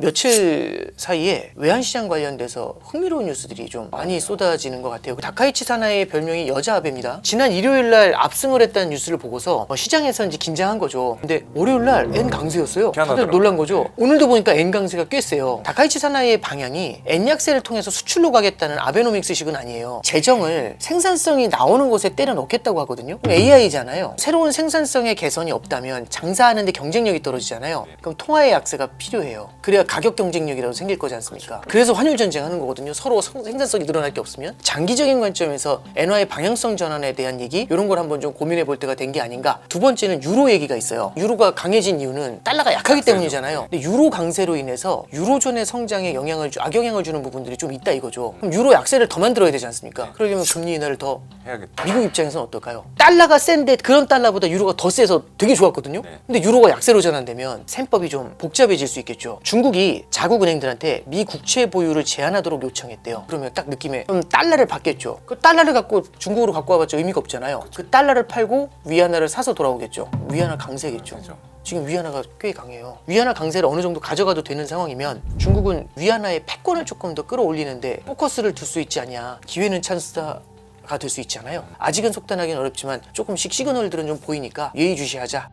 며칠 사이에 외환시장 관련돼서 흥미로운 뉴스들이 좀 많이 쏟아지는 것 같아요. 다카이치 사나이의 별명이 여자 아베입니다. 지난 일요일 날 압승을 했다는 뉴스를 보고서 시장에서 이제 긴장한 거죠. 근데 월요일 날 N 강세였어요. 다들 놀란 거죠. 오늘도 보니까 N 강세가 꽤 세요. 다카이치 사나이의 방향이 N 약세를 통해서 수출로 가겠다는 아베노믹스식은 아니에요. 재정을 생산성이 나오는 곳에 때려 넣겠다고 하거든요. AI잖아요. 새로운 생산성의 개선이 없다면 장사하는데 경쟁력이 떨어지잖아요. 그럼 통화의 약세가 필요해요. 그래야 가격 경쟁력이라도 생길 거지 않습니까? 그래서 환율 전쟁하는 거거든요. 서로 생산성이 늘어날 게 없으면. 장기적인 관점에서 엔화의 방향성 전환에 대한 얘기, 이런 걸 한번 좀 고민해 볼 때가 된 게 아닌가. 두 번째는 유로 얘기가 있어요. 유로가 강해진 이유는 달러가 약하기 때문이잖아요. 근데 유로 강세로 인해서 유로존의 성장에 악영향을 주는 부분들이 좀 있다 이거죠. 그럼 유로 약세를 더 만들어야 되지 않습니까? 그러려면 금리 인하를 더 해야겠다. 미국 입장에서는 어떨까요? 달러가 센데 그런 달러보다 유로가 더 세서 되게 좋았거든요. 근데 유로가 약세로 전환되면 셈법이 좀 복잡해질 수 있겠죠. 중국이 자국 은행들한테 미 국채 보유를 제한하도록 요청했대요. 그러면 딱 느낌에 그럼 달러를 받겠죠. 그 달러를 갖고 중국으로 갖고 와봤자 의미가 없잖아요. 그 달러를 팔고 위안화를 사서 돌아오겠죠. 위안화 강세겠죠. 지금 위안화가 꽤 강해요. 위안화 강세를 어느 정도 가져가도 되는 상황이면 중국은 위안화의 패권을 조금 더 끌어올리는데 포커스를 둘 수 있지 않냐. 기회는 찬스다. 가 될 수 있잖아요. 아직은 속단하기는 어렵지만 조금씩 시그널들은 좀 보이니까 예의주시하자.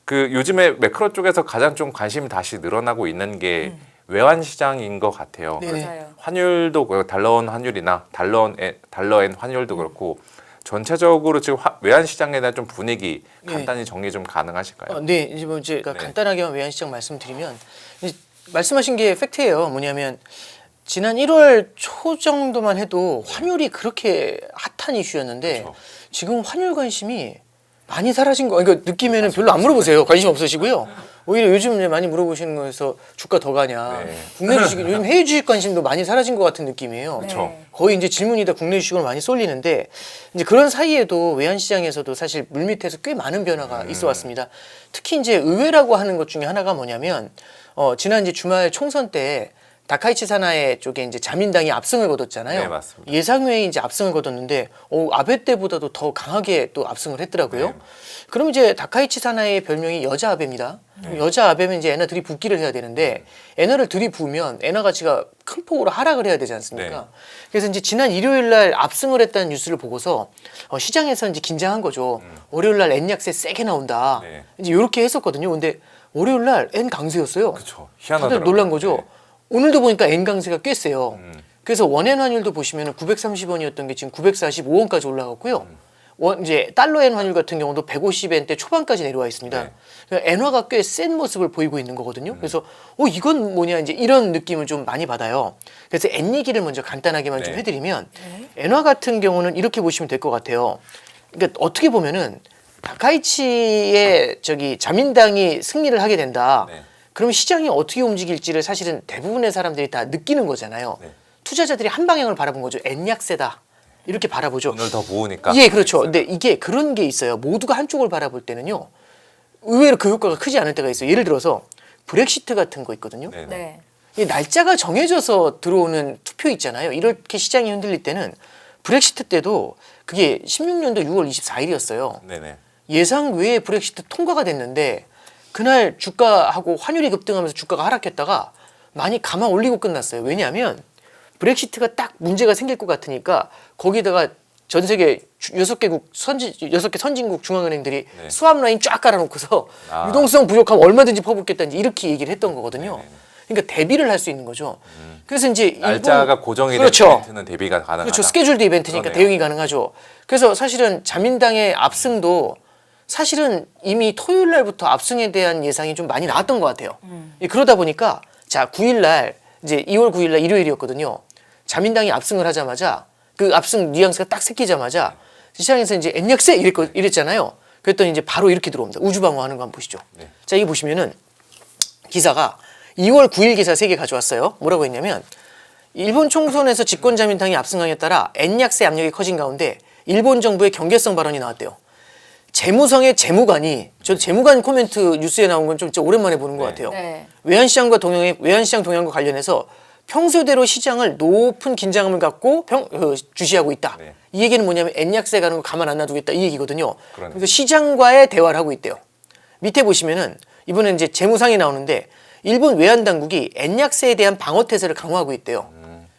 그 요즘에 매크로 쪽에서 가장 좀 관심이 다시 늘어나고 있는 게 외환 시장인 것 같아요. 네네. 환율도 달러원 환율이나 달러엔 환율도 그렇고 전체적으로 지금 외환 시장에 대한 좀 분위기 간단히 정리 좀 가능하실까요? 네, 이제 뭐 간단하게만 외환 시장 말씀드리면 이제 말씀하신 게 팩트예요. 뭐냐면 지난 1월 초 정도만 해도 환율이 그렇게 핫한 이슈였는데 지금 환율 관심이 많이 사라진 거. 그러니까 느낌에는 별로 안 물어보세요. 관심 없으시고요. 오히려 요즘 많이 물어보시는 거에서 주가 더 가냐. 국내 주식 요즘 해외 주식 관심도 많이 사라진 것 같은 느낌이에요. 거의 이제 질문이 다 국내 주식으로 많이 쏠리는데 이제 그런 사이에도 외환 시장에서도 사실 물밑에서 꽤 많은 변화가 있어 왔습니다. 특히 이제 의외라고 하는 것 중에 하나가 뭐냐면 지난 이제 주말 총선 때 다카이치 사나이 쪽에 이제 자민당이 압승을 거뒀잖아요. 네, 맞습니다. 예상외에 이제 압승을 거뒀는데 아베 때보다도 더 강하게 또 압승을 했더라고요. 그럼 이제 다카이치 사나이의 별명이 여자 아베입니다. 여자 아베면 이제 엔화 들이붓기를 해야 되는데 엔화를 들이부으면 엔화 가치가 큰 폭으로 하락을 해야 되지 않습니까? 그래서 이제 지난 일요일 날 압승을 했다는 뉴스를 보고서 시장에서 이제 긴장한 거죠. 월요일 날 N 약세 세게 나온다. 이제 이렇게 했었거든요. 근데 월요일 날 N 강세였어요. 희한하더라고요. 다들 놀란 거죠. 오늘도 보니까 N 강세가 꽤 세요. 그래서 원엔 환율도 보시면 930원이었던 게 지금 945원까지 올라갔고요. 이제 달러 엔 환율 같은 경우도 150엔대 초반까지 내려와 있습니다. 엔화가 꽤 센 모습을 보이고 있는 거거든요. 그래서 이건 뭐냐 이제 이런 느낌을 좀 많이 받아요. 그래서 엔 얘기를 먼저 간단하게만 좀 해드리면 엔화 같은 경우는 이렇게 보시면 될 것 같아요. 그러니까 어떻게 보면은 다카이치의 자민당이 승리를 하게 된다. 그럼 시장이 어떻게 움직일지를 사실은 대부분의 사람들이 다 느끼는 거잖아요. 투자자들이 한 방향을 바라본 거죠. N 약세다. 이렇게 바라보죠. 오늘 더 모으니까. 예, 그렇죠. 근데 이게 그런 게 있어요. 모두가 한쪽을 바라볼 때는요. 의외로 그 효과가 크지 않을 때가 있어요. 예를 들어서 브렉시트 같은 거 있거든요. 이 날짜가 정해져서 들어오는 투표 있잖아요. 이렇게 시장이 흔들릴 때는 브렉시트 때도 그게 16년도 6월 24일이었어요. 예상 외에 브렉시트 통과가 됐는데 그날 주가하고 환율이 급등하면서 주가가 하락했다가 많이 감아 올리고 끝났어요. 왜냐하면 브렉시트가 딱 문제가 생길 것 같으니까 거기다가 전 세계 6개 선진국 중앙은행들이 수합 라인 쫙 깔아놓고서 유동성 부족하면 얼마든지 퍼붓겠다 이렇게 얘기를 했던 거거든요. 그러니까 대비를 할 수 있는 거죠. 그래서 이제 날짜가 고정이 된 이벤트는 대비가 가능하다. 그렇죠. 스케줄드 이벤트니까 대응이 가능하죠. 그래서 사실은 자민당의 압승도 사실은 이미 토요일 날부터 압승에 대한 예상이 좀 많이 나왔던 것 같아요. 그러다 보니까 자 9일 날 이제 2월 9일 날 일요일이었거든요. 자민당이 압승을 하자마자 그 압승 뉘앙스가 딱 새기자마자 시장에서 이제 N 약세 이랬잖아요. 그랬더니 이제 바로 이렇게 들어옵니다. 우주방어하는 거 한번 보시죠. 자 이기 보시면은 기사가 2월 9일 기사 3개 가져왔어요. 뭐라고 했냐면 일본 총선에서 집권 자민당이 압승함에 따라 N 약세 압력이 커진 가운데 일본 정부의 경계성 발언이 나왔대요. 재무성의 재무관이 저도 재무관 코멘트 뉴스에 나온 건 좀 진짜 오랜만에 보는 것 같아요. 외환시장 동향과 관련해서 평소대로 시장을 높은 긴장감을 갖고 주시하고 있다. 이 얘기는 뭐냐면 N 약세 가는 거 가만 안 놔두겠다 이 얘기거든요. 그래서 시장과의 대화를 하고 있대요. 밑에 보시면은 이번엔 이제 재무상이 나오는데 일본 외환 당국이 엔약세에 대한 방어 태세를 강화하고 있대요.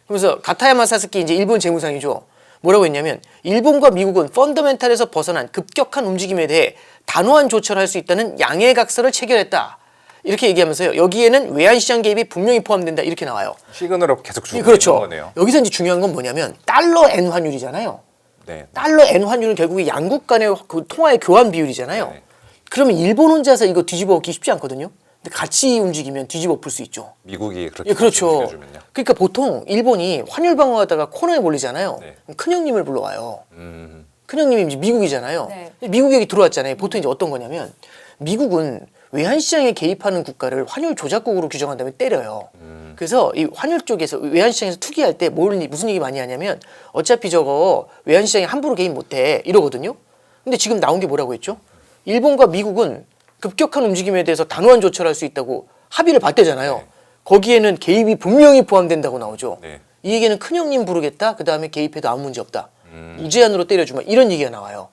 그래서 가타야마 사스키 이제 일본 재무상이죠. 뭐라고 했냐면 일본과 미국은 펀더멘탈에서 벗어난 급격한 움직임에 대해 단호한 조처를 할 수 있다는 양해각서를 체결했다. 이렇게 얘기하면서요. 여기에는 외환시장 개입이 분명히 포함된다. 이렇게 나와요. 시그널을 계속 주고 그렇죠. 있는 거네요. 여기서 이제 중요한 건 뭐냐면 달러 엔 환율이잖아요. 네. 달러 엔 환율은 결국에 양국 간의 그 통화의 교환 비율이잖아요. 네. 그러면 일본 혼자서 이거 뒤집어 엎기 쉽지 않거든요. 근데 같이 움직이면 뒤집어 엎을 수 있죠. 미국이 그렇게 예, 그렇죠. 움직여주면요. 그러니까 보통 일본이 환율 방어하다가 코너에 몰리잖아요. 네. 그럼 큰형님을 불러와요. 큰형님이 이제 미국이잖아요. 네. 미국 여기 들어왔잖아요. 보통 이제 어떤 거냐면 미국은 외환시장에 개입하는 국가를 환율 조작국으로 규정한 다음에 때려요. 그래서 이 환율 쪽에서 외환시장에서 투기할 때 무슨 얘기 많이 하냐면 어차피 저거 외환시장에 함부로 개입 못해 이러거든요. 근데 지금 나온 게 뭐라고 했죠? 일본과 미국은 급격한 움직임에 대해서 단호한 조처를 할 수 있다고 합의를 봤대잖아요. 네. 거기에는 개입이 분명히 포함된다고 나오죠. 네. 이 얘기는 큰형님 부르겠다. 그 다음에 개입해도 아무 문제 없다. 무제한으로 때려주마. 이런 얘기가 나와요.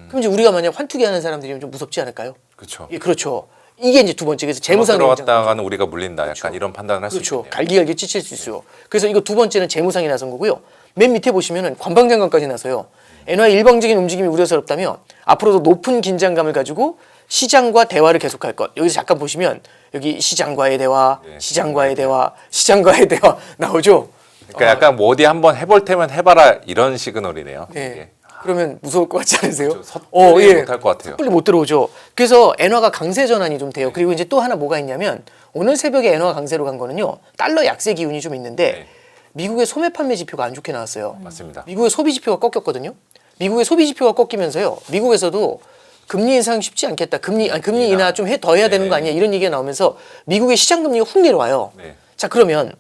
그럼 이제 우리가 만약 환투기 하는 사람들이면 좀 무섭지 않을까요? 그렇죠. 예, 그렇죠. 이게 이제 두 번째. 그래서 재무상 들어갔다가는 우리가 물린다. 약간 이런 판단을 할 수 그렇죠. 있겠네요. 갈기갈기 찢칠 수 있어요. 그래서 이거 두 번째는 재무상이 나선 거고요. 맨 밑에 보시면은 관방장관까지 나서요. 엔화의 일방적인 움직임이 우려스럽다며 앞으로도 높은 긴장감을 가지고 시장과 대화를 계속할 것. 여기서 잠깐 보시면 여기 시장과의 대화, 네. 시장과의 대화, 시장과의 대화 나오죠. 그러니까 약간 뭐 어디 한번 해볼 테면 해봐라 이런 시그널이네요. 네. 이게. 그러면 무서울 것 같지 않으세요? 좀 섣불리 못할 것 같아요. 섣불리 못 들어오죠. 그래서 엔화가 강세 전환이 좀 돼요. 그리고 이제 또 하나 뭐가 있냐면 오늘 새벽에 엔화가 강세로 간 거는요. 달러 약세 기운이 좀 있는데 네. 미국의 소매 판매 지표가 안 좋게 나왔어요. 맞습니다. 미국의 소비 지표가 꺾였거든요. 미국의 소비 지표가 꺾이면서요. 미국에서도 금리 인상 쉽지 않겠다. 금리 인하 좀 더 해야 되는 거 아니야? 이런 얘기가 나오면서 미국의 시장 금리가 훅 내려와요. 네. 자, 그러면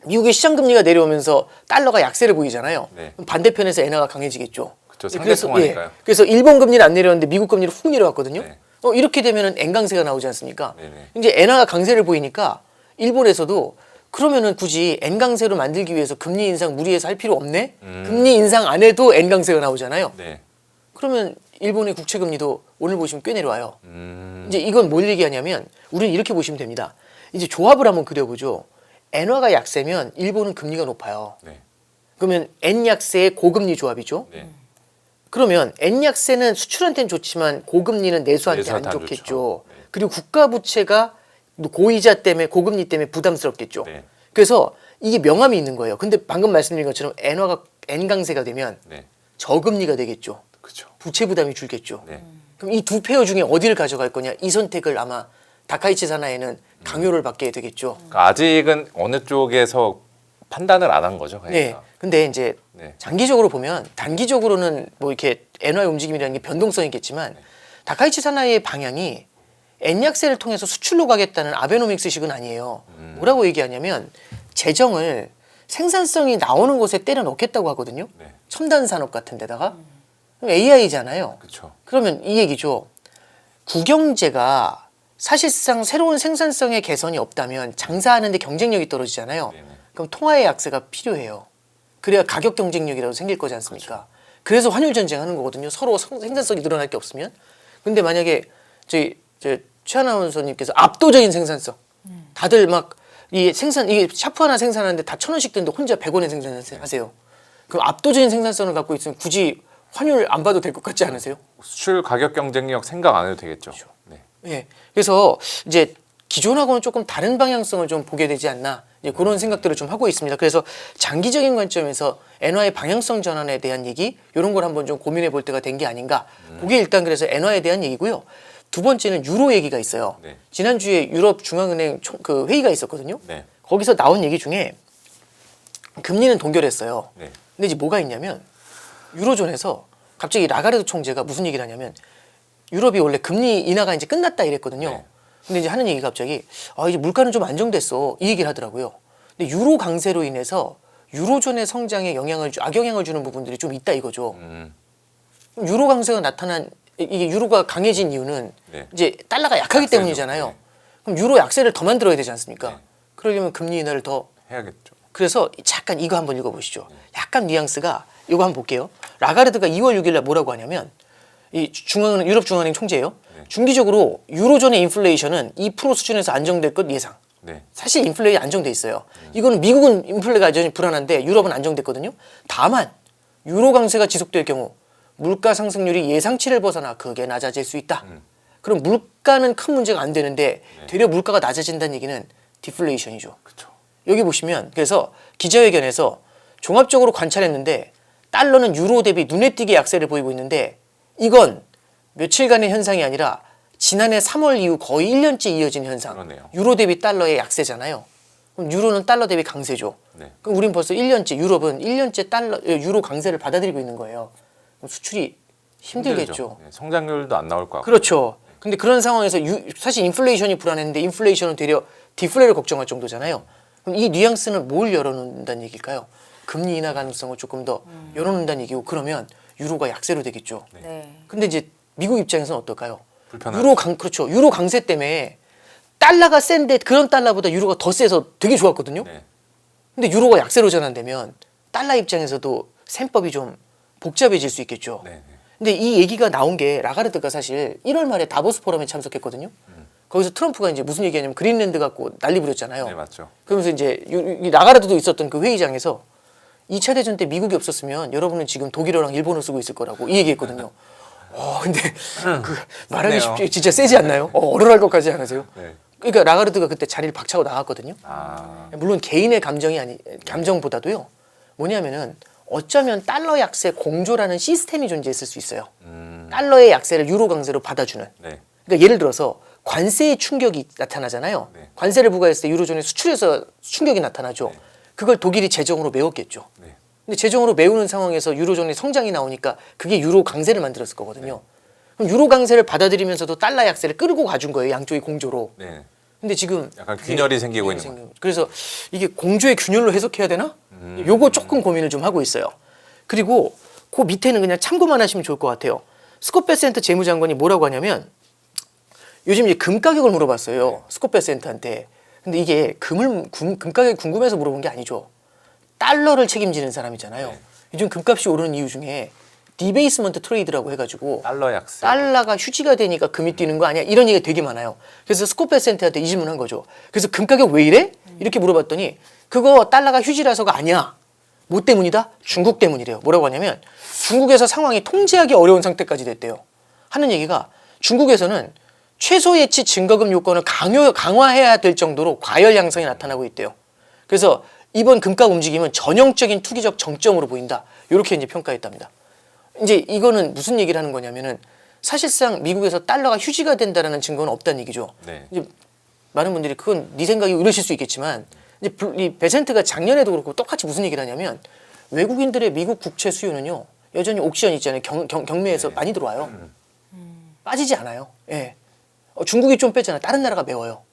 미국의 시장 금리가 내려오면서 달러가 약세를 보이잖아요. 네. 그럼 반대편에서 엔화가 강해지겠죠. 그렇죠. 예, 상대통화니까요. 그래서 일본 금리는 안 내려왔는데 미국 금리는 훅 내려왔거든요. 네. 이렇게 되면은 엔 강세가 나오지 않습니까? 네네. 이제 엔화가 강세를 보이니까 일본에서도 그러면은 굳이 엔 강세로 만들기 위해서 금리 인상 무리해서 할 필요 없네. 금리 인상 안 해도 엔 강세가 나오잖아요. 네. 그러면 일본의 국채 금리도 오늘 보시면 꽤 내려와요. 이제 이건 뭘 얘기하냐면 우리는 이렇게 보시면 됩니다. 이제 조합을 한번 그려보죠. 엔화가 약세면 일본은 금리가 높아요. 네. 그러면 엔 약세의 고금리 조합이죠. 네. 그러면 엔 약세는 수출한테는 좋지만 고금리는 내수한테 안 내수한테 안 좋겠죠. 좋죠. 네. 그리고 국가 부채가 고이자 때문에 고금리 때문에 부담스럽겠죠. 네. 그래서 이게 명암이 있는 거예요. 근데 방금 말씀드린 것처럼 엔화가 엔 강세가 되면 네. 저금리가 되겠죠. 그렇죠. 부채 부담이 줄겠죠. 네. 그럼 이 두 페어 중에 어디를 가져갈 거냐? 이 선택을 아마 다카이치 사나이는 강요를 받게 되겠죠. 그러니까 아직은 어느 쪽에서 판단을 안 한 거죠. 네. 그러니까. 근데 이제 네. 장기적으로 보면 단기적으로는 뭐 이렇게 엔화의 움직임이라는 게 변동성이 있겠지만 다카이치 사나이의 방향이 엔 약세를 통해서 수출로 가겠다는 아베노믹스식은 아니에요. 뭐라고 얘기하냐면 재정을 생산성이 나오는 곳에 때려 넣겠다고 하거든요. 네. 첨단 산업 같은 데다가 AI잖아요. 그렇죠. 그러면 이 얘기죠. 국영제가 사실상 새로운 생산성의 개선이 없다면 장사하는데 경쟁력이 떨어지잖아요. 네네. 그럼 통화의 약세가 필요해요. 그래야 가격 경쟁력이라도 생길 거지 않습니까? 그래서 환율 전쟁하는 거거든요. 서로 생산성이 늘어날 게 없으면. 근데 만약에 저 최 아나운서님께서 압도적인 생산성, 다들 막 이게 샤프 하나 생산하는데 다 1,000원씩 드는데 혼자 100원에 생산하세요. 그럼 압도적인 생산성을 갖고 있으면 굳이 환율 안 봐도 될 것 같지 않으세요? 수출 가격 경쟁력 생각 안 해도 되겠죠. 네. 예. 그래서 이제 기존하고는 조금 다른 방향성을 좀 보게 되지 않나 이제 그런 생각들을 좀 하고 있습니다. 그래서 장기적인 관점에서 엔화의 방향성 전환에 대한 얘기 이런 걸 한번 좀 고민해 볼 때가 된 게 아닌가. 그게 일단 그래서 엔화에 대한 얘기고요. 두 번째는 유로 얘기가 있어요. 네. 지난주에 유럽 중앙은행 그 회의가 있었거든요. 네. 거기서 나온 얘기 중에 금리는 동결했어요. 네. 근데 이제 뭐가 있냐면 유로존에서 갑자기 라가르드 총재가 무슨 얘기를 하냐면 유럽이 원래 금리 인하가 이제 끝났다 이랬거든요. 네. 근데 이제 하는 얘기가 갑자기 이제 물가는 좀 안정됐어 이 얘기를 하더라고요. 근데 유로 강세로 인해서 유로존의 성장에 악영향을 주는 부분들이 좀 있다 이거죠. 그럼 유로 강세가 나타난 이게 유로가 강해진 이유는 네. 이제 달러가 약하기 약세죠. 때문이잖아요. 네. 그럼 유로 약세를 더 만들어야 되지 않습니까? 네. 그러려면 금리 인하를 더 해야겠죠. 그래서 잠깐 이거 한번 읽어보시죠. 약간 뉘앙스가 이거 한번 볼게요. 라가르드가 2월 6일 날 뭐라고 하냐면 이 중앙은행 유럽 중앙은행 총재예요. 중기적으로 유로존의 인플레이션은 2% 수준에서 안정될 것 예상. 네. 사실 인플레이 안정돼 있어요. 이거는 미국은 인플레가 여전히 불안한데 유럽은 안정됐거든요. 다만 유로 강세가 지속될 경우 물가 상승률이 예상치를 벗어나 크게 낮아질 수 있다. 그럼 물가는 큰 문제가 안 되는데 되려 물가가 낮아진다는 얘기는 디플레이션이죠. 그렇죠. 여기 보시면 그래서 기자회견에서 종합적으로 관찰했는데 달러는 유로 대비 눈에 띄게 약세를 보이고 있는데 이건 며칠간의 현상이 아니라 지난해 3월 이후 거의 1년째 이어진 현상. 그러네요. 유로 대비 달러의 약세잖아요. 그럼 유로는 달러 대비 강세죠. 네. 그럼 우린 벌써 1년째 유럽은 1년째 유로 강세를 받아들이고 있는 거예요. 그럼 수출이 힘들겠죠. 힘들죠. 네, 성장률도 안 나올 것 같고. 그렇죠. 근데 그런 상황에서 사실 인플레이션이 불안했는데 인플레이션은 되려 디플레를 걱정할 정도잖아요. 그럼 이 뉘앙스는 뭘 열어놓는다는 얘기일까요? 금리 인하 가능성을 조금 더 열어놓는다는 얘기고 그러면 유로가 약세로 되겠죠. 네. 근데 이제 미국 입장에서는 어떨까요? 불편하죠. 그렇죠. 유로 강세 때문에 달러가 센데 그런 달러보다 유로가 더 세서 되게 좋았거든요. 네. 근데 유로가 약세로 전환되면 달러 입장에서도 셈법이 좀 복잡해질 수 있겠죠. 네. 네. 근데 이 얘기가 나온 게 라가르드가 사실 1월 말에 다보스 포럼에 참석했거든요. 거기서 트럼프가 이제 무슨 얘기하냐면 그린랜드 갖고 난리 부렸잖아요. 네, 맞죠. 그러면서 이제 이 라가르드도 있었던 그 회의장에서 2차 대전 때 미국이 없었으면 여러분은 지금 독일어랑 일본어 쓰고 있을 거라고 이 얘기했거든요. 근데 그 말하기 좋네요. 쉽지 진짜 세지 않나요? 얼얼할 것까지 않으세요? 네. 그러니까 라가르드가 그때 자리를 박차고 나갔거든요. 아, 물론 개인의 감정보다도요. 뭐냐면은 어쩌면 달러 약세 공조라는 시스템이 존재했을 수 있어요. 달러의 약세를 유로 강세로 받아주는. 네. 그러니까 예를 들어서 관세의 충격이 나타나잖아요. 네. 관세를 부과했을 때 유로존의 수출에서 충격이 나타나죠. 그걸 독일이 재정으로 메웠겠죠. 네. 근데 재정으로 메우는 상황에서 유로존의 성장이 나오니까 그게 유로 강세를 만들었을 거거든요. 그럼 유로 강세를 받아들이면서도 달러 약세를 끌고 가준 거예요. 양쪽이 공조로. 네. 근데 지금 약간 균열이 생기고 있는 거예요. 그래서 이게 공조의 균열로 해석해야 되나? 요거 조금 고민을 좀 하고 있어요. 그리고 그 밑에는 그냥 참고만 하시면 좋을 것 같아요. 스콧 베센트 재무장관이 뭐라고 하냐면 요즘 이제 금 가격을 물어봤어요. 스콧 베센트한테. 근데 이게 금 가격이 궁금해서 물어본 게 아니죠. 달러를 책임지는 사람이잖아요. 네. 요즘 금값이 오르는 이유 중에 디베이스먼트 트레이드라고 해가지고 달러 약세. 달러가 휴지가 되니까 금이 뛰는 거 아니야? 이런 얘기가 되게 많아요. 그래서 스콧 베센트한테 이 질문한 거죠. 그래서 금 가격 왜 이래? 이렇게 물어봤더니 그거 달러가 휴지라서가 아니야. 뭐 때문이다? 중국 때문이래요. 뭐라고 하냐면 중국에서 상황이 통제하기 어려운 상태까지 됐대요. 하는 얘기가 중국에서는 최소 예치 증거금 요건을 강화해야 될 정도로 과열 양상이 나타나고 있대요. 그래서 이번 금값 움직임은 전형적인 투기적 정점으로 보인다. 이렇게 이제 평가했답니다. 이제 이거는 무슨 얘기를 하는 거냐면은 사실상 미국에서 달러가 휴지가 된다라는 증거는 없다는 얘기죠. 네. 이제 많은 분들이 그건 네 생각이 이러실 수 있겠지만 이제 이 베센트가 작년에도 그렇고 똑같이 무슨 얘기를 하냐면 외국인들의 미국 국채 수요는요 여전히 옥션 있잖아요. 경매에서 많이 들어와요. 빠지지 않아요. 예. 중국이 좀 뺐잖아요. 다른 나라가 메워요.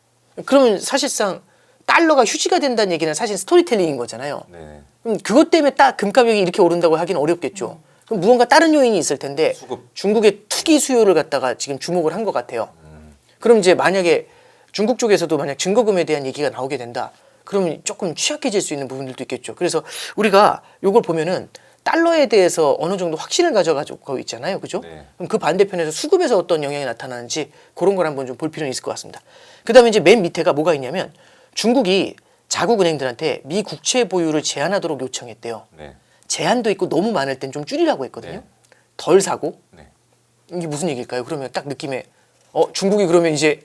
그러면 사실상 달러가 휴지가 된다는 얘기는 사실 스토리텔링인 거잖아요. 네. 그럼 그것 때문에 딱 금가격이 이렇게 오른다고 하기는 어렵겠죠. 그럼 무언가 다른 요인이 있을 텐데 수급. 중국의 투기 수요를 갖다가 지금 주목을 한 것 같아요. 그럼 이제 만약에 중국 쪽에서도 만약 증거금에 대한 얘기가 나오게 된다. 그러면 조금 취약해질 수 있는 부분들도 있겠죠. 그래서 우리가 이걸 보면은 달러에 대해서 어느 정도 확신을 가져가지고 있잖아요. 그죠? 네. 그럼 그 반대편에서 수급에서 어떤 영향이 나타나는지 그런 걸 한번 좀 볼 필요는 있을 것 같습니다. 그 다음에 이제 맨 밑에가 뭐가 있냐면 중국이 자국 은행들한테 미 국채 보유를 제한하도록 요청했대요. 네. 제한도 있고 너무 많을 땐 좀 줄이라고 했거든요. 네. 덜 사고. 네. 이게 무슨 얘기일까요? 그러면 딱 느낌에 중국이 그러면 이제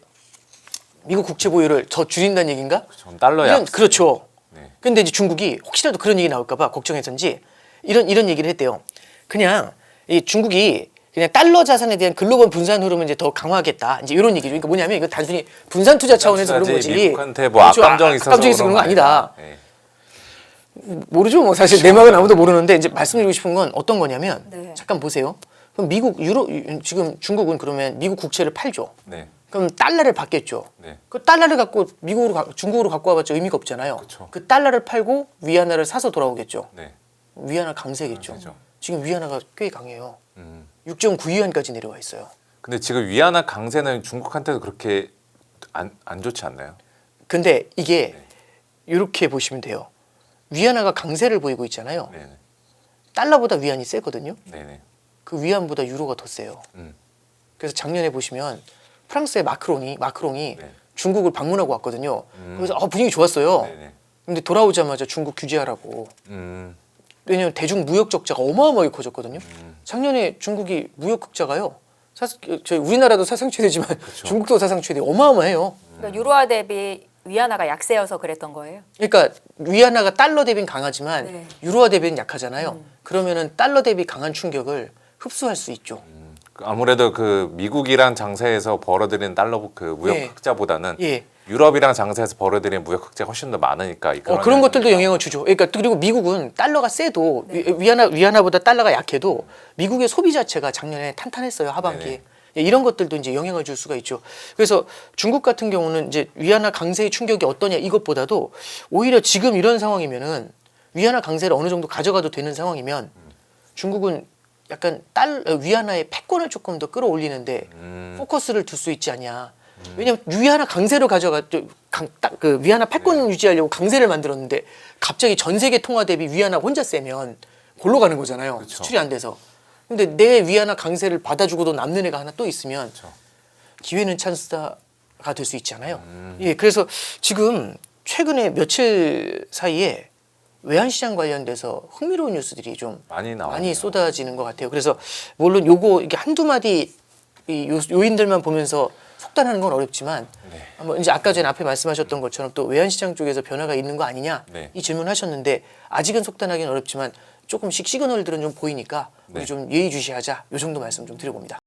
미국 국채 보유를 더 줄인다는 얘기인가? 전 달러 약세. 그렇죠. 네. 근데 이제 중국이 혹시라도 그런 얘기 나올까 봐 걱정해서인지 이런 얘기를 했대요. 그냥 이 중국이 그냥 달러 자산에 대한 글로벌 분산 흐름을 이제 더 강화하겠다. 이제 이런 얘기죠. 그러니까 뭐냐면 이거 단순히 분산 투자 차원에서 그런 거지. 미국한테 뭐 그렇죠. 악감정이 있어서 악감정이 있어서 그런 거 아니다. 네. 모르죠. 뭐 사실 내막은 아무도 모르는데 이제 말씀드리고 싶은 건 어떤 거냐면 네. 잠깐 보세요. 그럼 지금 중국은 그러면 미국 국채를 팔죠. 네. 그럼 달러를 받겠죠. 네. 그 달러를 갖고 중국으로 갖고 와봤자 의미가 없잖아요. 그쵸. 그 달러를 팔고 위안화를 사서 돌아오겠죠. 네. 위안화 강세겠죠. 강세죠. 지금 위안화가 꽤 강해요. 음. 6.9위안까지 내려와 있어요. 근데 지금 위안화 강세는 중국한테도 그렇게 안 좋지 않나요? 근데 이게 이렇게 보시면 돼요. 위안화가 강세를 보이고 있잖아요. 네네. 달러보다 위안이 세거든요. 네네. 그 위안보다 유로가 더 세요. 그래서 작년에 보시면 프랑스의 마크롱이 네. 중국을 방문하고 왔거든요. 그래서 분위기 좋았어요. 네네. 근데 돌아오자마자 중국 규제하라고. 왜냐면 대중 무역 적자가 어마어마하게 커졌거든요. 작년에 중국이 무역 흑자가요. 저희 우리나라도 사상 최대지만 중국도 사상 최대 어마어마해요. 그러니까 유로화 대비 위안화가 약세여서 그랬던 거예요. 그러니까 위안화가 달러 대비는 강하지만 네. 유로화 대비는 약하잖아요. 그러면은 달러 대비 강한 충격을 흡수할 수 있죠. 아무래도 그 미국이랑 장세에서 벌어들이는 달러 그 무역 예. 흑자보다는 예. 유럽이랑 장세에서 벌어들이는 무역 흑자가 훨씬 더 많으니까 그런 것들도 영향을 주죠. 그러니까 그리고 미국은 달러가 세도 위안화보다 달러가 약해도 미국의 소비 자체가 작년에 탄탄했어요. 하반기에. 네네. 예, 이런 것들도 이제 영향을 줄 수가 있죠. 그래서 중국 같은 경우는 이제 위안화 강세의 충격이 어떠냐 이것보다도 오히려 지금 이런 상황이면은 위안화 강세를 어느 정도 가져가도 되는 상황이면 중국은 약간 위안화의 패권을 조금 더 끌어올리는데 포커스를 둘 수 있지 않냐. 왜냐면 위안화 강세로 그 위안화 패권 유지하려고 강세를 만들었는데 갑자기 전 세계 통화 대비 위안화 혼자 세면 골로 가는 거잖아요. 그쵸. 수출이 안 돼서. 근데 내 위안화 강세를 받아주고도 남는 애가 하나 또 있으면 기회는 찬스가 될 수 있잖아요. 예, 그래서 지금 최근에 며칠 사이에 외환시장 관련돼서 흥미로운 뉴스들이 좀 많이 나와요. 많이 쏟아지는 것 같아요. 그래서 물론 이게 한두 마디 이 요인들만 보면서 속단하는 건 어렵지만 네. 한번 이제 아까 전에 앞에 말씀하셨던 것처럼 또 외환시장 쪽에서 변화가 있는 거 아니냐 네. 이 질문하셨는데 아직은 속단하기는 어렵지만 조금씩 시그널들은 좀 보이니까 우리 네. 좀 예의주시하자 이 정도 말씀 좀 드려봅니다.